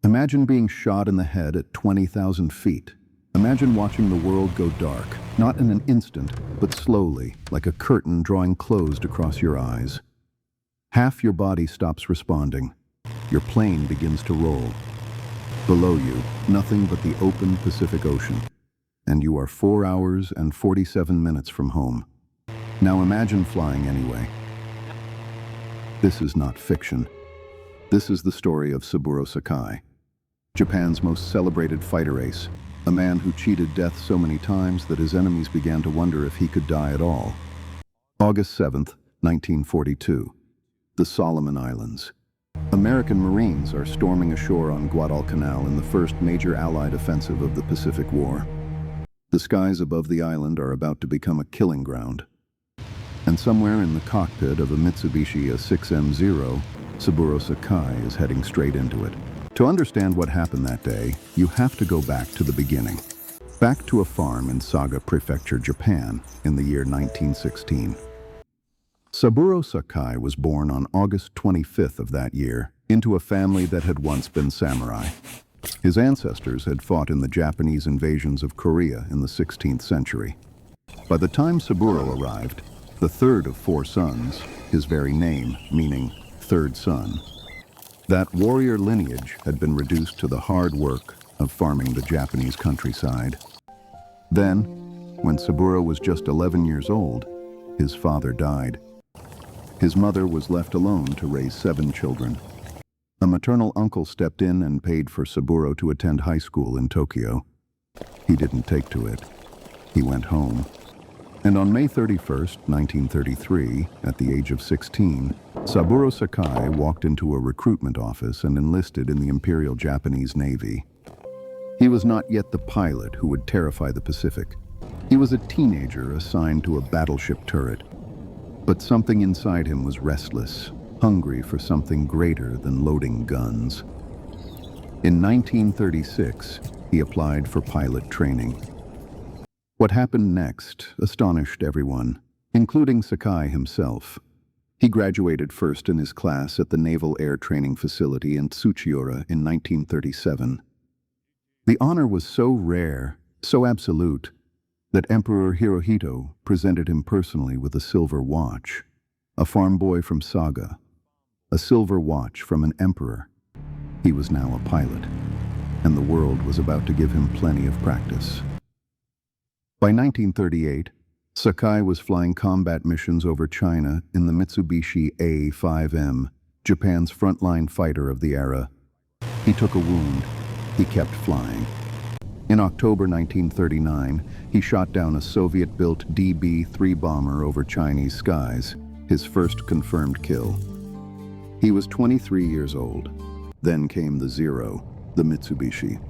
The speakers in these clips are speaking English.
Imagine being shot in the head at 20,000 feet. Imagine watching the world go dark, not in an instant, but slowly, like a curtain drawing closed across your eyes. Half your body stops responding. Your plane begins to roll. Below you, nothing but the open Pacific Ocean. And you are 4 hours and 47 minutes from home. Now imagine flying anyway. This is not fiction. This is the story of Saburo Sakai, Japan's most celebrated fighter ace, a man who cheated death so many times that his enemies began to wonder if he could die at all. August 7th, 1942. The Solomon Islands. American Marines are storming ashore on Guadalcanal in the first major Allied offensive of the Pacific War. The skies above the island are about to become a killing ground. And somewhere in the cockpit of a Mitsubishi A6M0, Saburo Sakai is heading straight into it. To understand what happened that day, you have to go back to the beginning. Back to a farm in Saga Prefecture, Japan, in the year 1916. Saburo Sakai was born on August 25th of that year into a family that had once been samurai. His ancestors had fought in the Japanese invasions of Korea in the 16th century. By the time Saburo arrived, the third of 4 sons, his very name meaning third son, that warrior lineage had been reduced to the hard work of farming the Japanese countryside. Then, when Saburo was just 11 years old, his father died. His mother was left alone to raise 7 children. A maternal uncle stepped in and paid for Saburo to attend high school in Tokyo. He didn't take to it. He went home. And on May 31st, 1933, at the age of 16, Saburo Sakai walked into a recruitment office and enlisted in the Imperial Japanese Navy. He was not yet the pilot who would terrify the Pacific. He was a teenager assigned to a battleship turret. But something inside him was restless, hungry for something greater than loading guns. In 1936, he applied for pilot training. What happened next astonished everyone, including Sakai himself. He graduated first in his class at the Naval Air Training Facility in Tsuchiura in 1937. The honor was so rare, so absolute, that Emperor Hirohito presented him personally with a silver watch. A farm boy from Saga. A silver watch from an emperor. He was now a pilot, and the world was about to give him plenty of practice. By 1938, Sakai was flying combat missions over China in the Mitsubishi A5M, Japan's frontline fighter of the era. He took a wound. He kept flying. In October 1939, he shot down a Soviet-built DB-3 bomber over Chinese skies, his first confirmed kill. He was 23 years old. Then came the Zero, the Mitsubishi.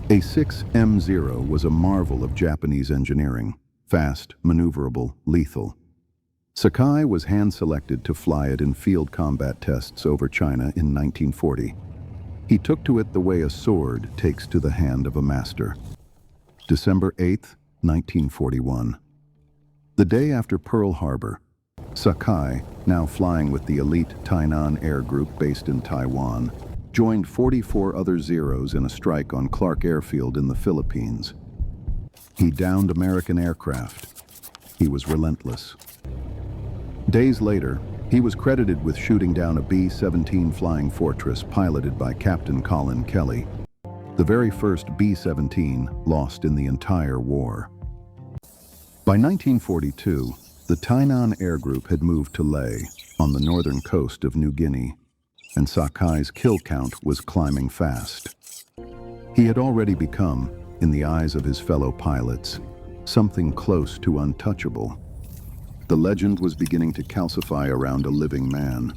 A6M0 was a marvel of Japanese engineering, fast, maneuverable, lethal. Sakai was hand-selected to fly it in field combat tests over China in 1940. He took to it the way a sword takes to the hand of a master. December 8, 1941. The day after Pearl Harbor, Sakai, now flying with the elite Tainan Air Group based in Taiwan, joined 44 other Zeros in a strike on Clark Airfield in the Philippines. He downed American aircraft. He was relentless. Days later, he was credited with shooting down a B-17 Flying Fortress piloted by Captain Colin Kelly, the very first B-17 lost in the entire war. By 1942, the Tainan Air Group had moved to Lae, on the northern coast of New Guinea, and Sakai's kill count was climbing fast. He had already become, in the eyes of his fellow pilots, something close to untouchable. The legend was beginning to calcify around a living man.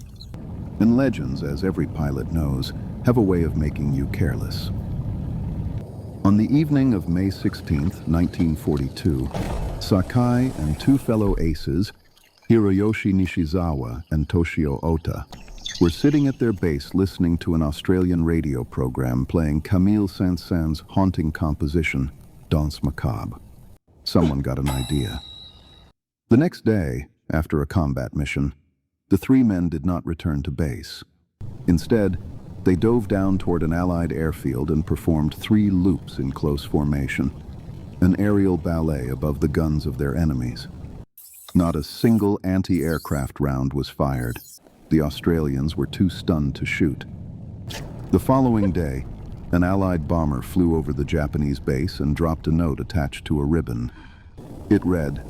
And legends, as every pilot knows, have a way of making you careless. On the evening of May 16, 1942, Sakai and 2 fellow aces, Hiroyoshi Nishizawa and Toshio Ota, were sitting at their base listening to an Australian radio program playing Camille Saint-Saëns' haunting composition, Danse Macabre. Someone got an idea. The next day, after a combat mission, the 3 men did not return to base. Instead, They dove down toward an Allied airfield and performed 3 loops in close formation, an aerial ballet above the guns of their enemies. Not a single anti-aircraft round was fired. The Australians were too stunned to shoot. The following day, an Allied bomber flew over the Japanese base and dropped a note attached to a ribbon. It read,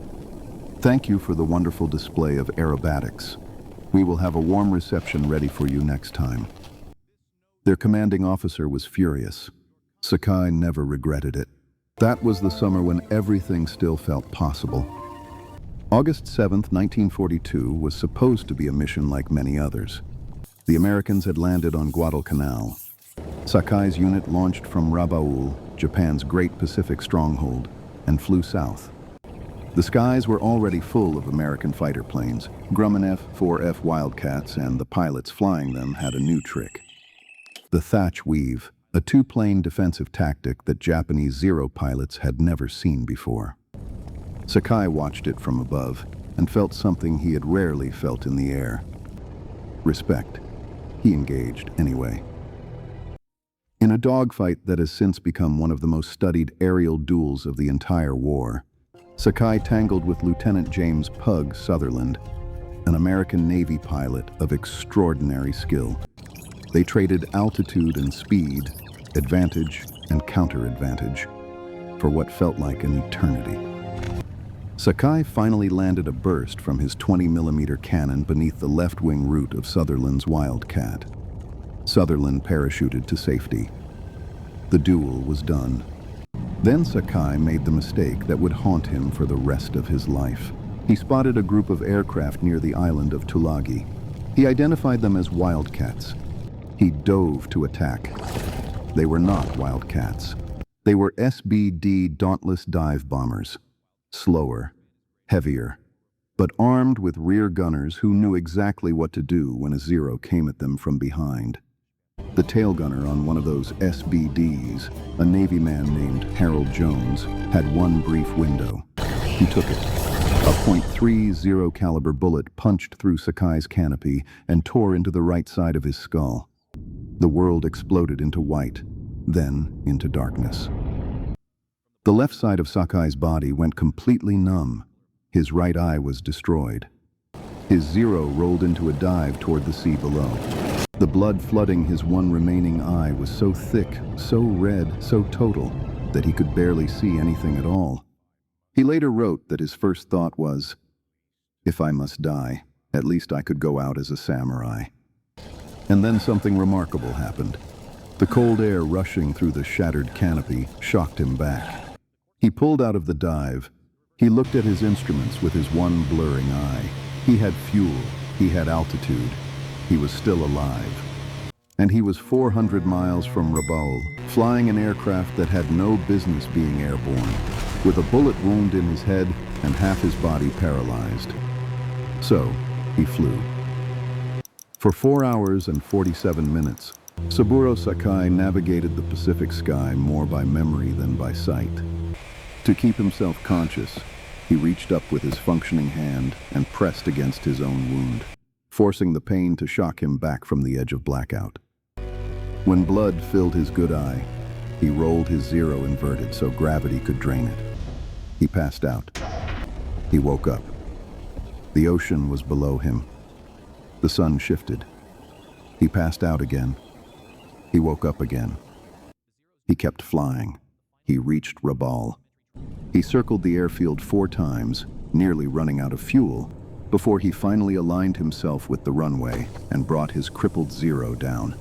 "Thank you for the wonderful display of aerobatics. We will have a warm reception ready for you next time." Their commanding officer was furious. Sakai never regretted it. That was the summer when everything still felt possible. August 7, 1942 was supposed to be a mission like many others. The Americans had landed on Guadalcanal. Sakai's unit launched from Rabaul, Japan's great Pacific stronghold, and flew south. The skies were already full of American fighter planes. Grumman F-4F Wildcats, and the pilots flying them had a new trick. The thatch weave, a 2-plane defensive tactic that Japanese Zero pilots had never seen before. Sakai watched it from above and felt something he had rarely felt in the air. Respect. He engaged anyway. In a dogfight that has since become one of the most studied aerial duels of the entire war, Sakai tangled with Lieutenant James "Pug" Southerland, an American Navy pilot of extraordinary skill. They traded altitude and speed, advantage and counter-advantage, for what felt like an eternity. Sakai finally landed a burst from his 20mm cannon beneath the left-wing root of Southerland's Wildcat. Southerland parachuted to safety. The duel was done. Then Sakai made the mistake that would haunt him for the rest of his life. He spotted a group of aircraft near the island of Tulagi. He identified them as Wildcats. He dove to attack. They were not Wildcats. They were SBD Dauntless dive bombers. Slower, heavier, but armed with rear gunners who knew exactly what to do when a Zero came at them from behind. The tail gunner on one of those SBDs, a Navy man named Harold Jones, had one brief window. He took it. A .30 caliber bullet punched through Sakai's canopy and tore into the right side of his skull. The world exploded into white, then into darkness. The left side of Sakai's body went completely numb. His right eye was destroyed. His Zero rolled into a dive toward the sea below. The blood flooding his one remaining eye was so thick, so red, so total, that he could barely see anything at all. He later wrote that his first thought was, "If I must die, at least I could go out as a samurai." And then something remarkable happened. The cold air rushing through the shattered canopy shocked him back. He pulled out of the dive. He looked at his instruments with his one blurring eye. He had fuel. He had altitude. He was still alive. And he was 400 miles from Rabaul, flying an aircraft that had no business being airborne, with a bullet wound in his head and half his body paralyzed. So, he flew. For 4 hours and 47 minutes, Saburo Sakai navigated the Pacific sky more by memory than by sight. To keep himself conscious, he reached up with his functioning hand and pressed against his own wound, forcing the pain to shock him back from the edge of blackout. When blood filled his good eye, he rolled his Zero inverted so gravity could drain it. He passed out. He woke up. The ocean was below him. The sun shifted. He passed out again. He woke up again. He kept flying. He reached Rabaul. He circled the airfield 4 times, nearly running out of fuel, before he finally aligned himself with the runway and brought his crippled Zero down.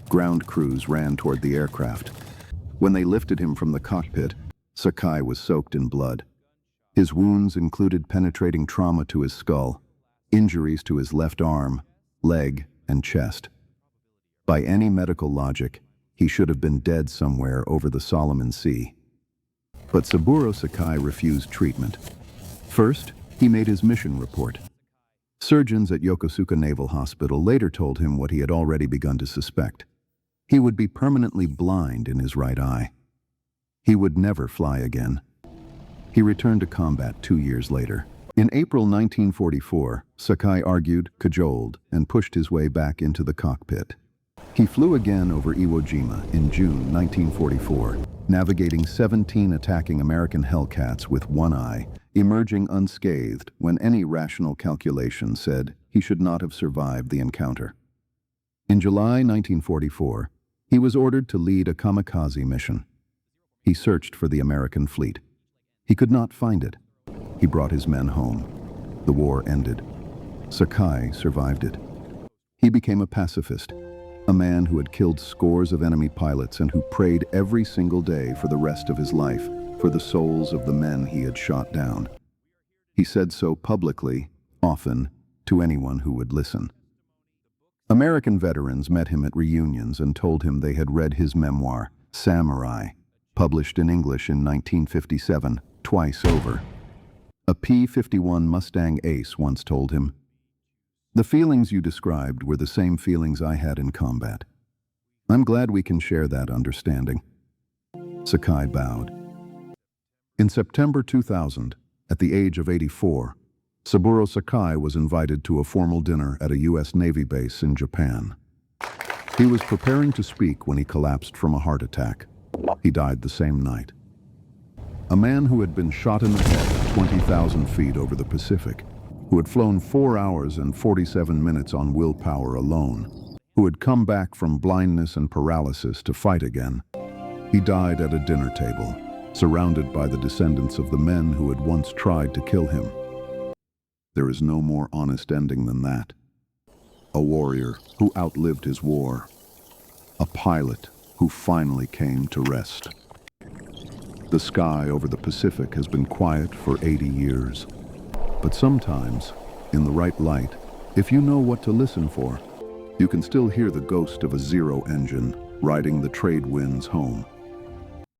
Ground crews ran toward the aircraft. When they lifted him from the cockpit, Sakai was soaked in blood. His wounds included penetrating trauma to his skull, injuries to his left arm, leg, and chest. By any medical logic, he should have been dead somewhere over the Solomon Sea. But Saburo Sakai refused treatment. First, he made his mission report. Surgeons at Yokosuka Naval Hospital later told him what he had already begun to suspect. He would be permanently blind in his right eye. He would never fly again. He returned to combat 2 years later. In April 1944, Sakai argued, cajoled, and pushed his way back into the cockpit. He flew again over Iwo Jima in June 1944, navigating 17 attacking American Hellcats with one eye, emerging unscathed when any rational calculation said he should not have survived the encounter. In July 1944, he was ordered to lead a kamikaze mission. He searched for the American fleet. He could not find it. He brought his men home. The war ended. Sakai survived it. He became a pacifist, a man who had killed scores of enemy pilots and who prayed every single day for the rest of his life for the souls of the men he had shot down. He said so publicly, often, to anyone who would listen. American veterans met him at reunions and told him they had read his memoir, Samurai, published in English in 1957, twice over. A P-51 Mustang Ace once told him, "The feelings you described were the same feelings I had in combat. I'm glad we can share that understanding." Sakai bowed. In September 2000, at the age of 84, Saburo Sakai was invited to a formal dinner at a U.S. Navy base in Japan. He was preparing to speak when he collapsed from a heart attack. He died the same night. A man who had been shot in the head at 20,000 feet over the Pacific, who had flown 4 hours and 47 minutes on willpower alone, who had come back from blindness and paralysis to fight again. He died at a dinner table, surrounded by the descendants of the men who had once tried to kill him. There is no more honest ending than that. A warrior who outlived his war. A pilot who finally came to rest. The sky over the Pacific has been quiet for 80 years. But sometimes, in the right light, if you know what to listen for, you can still hear the ghost of a Zero engine riding the trade winds home.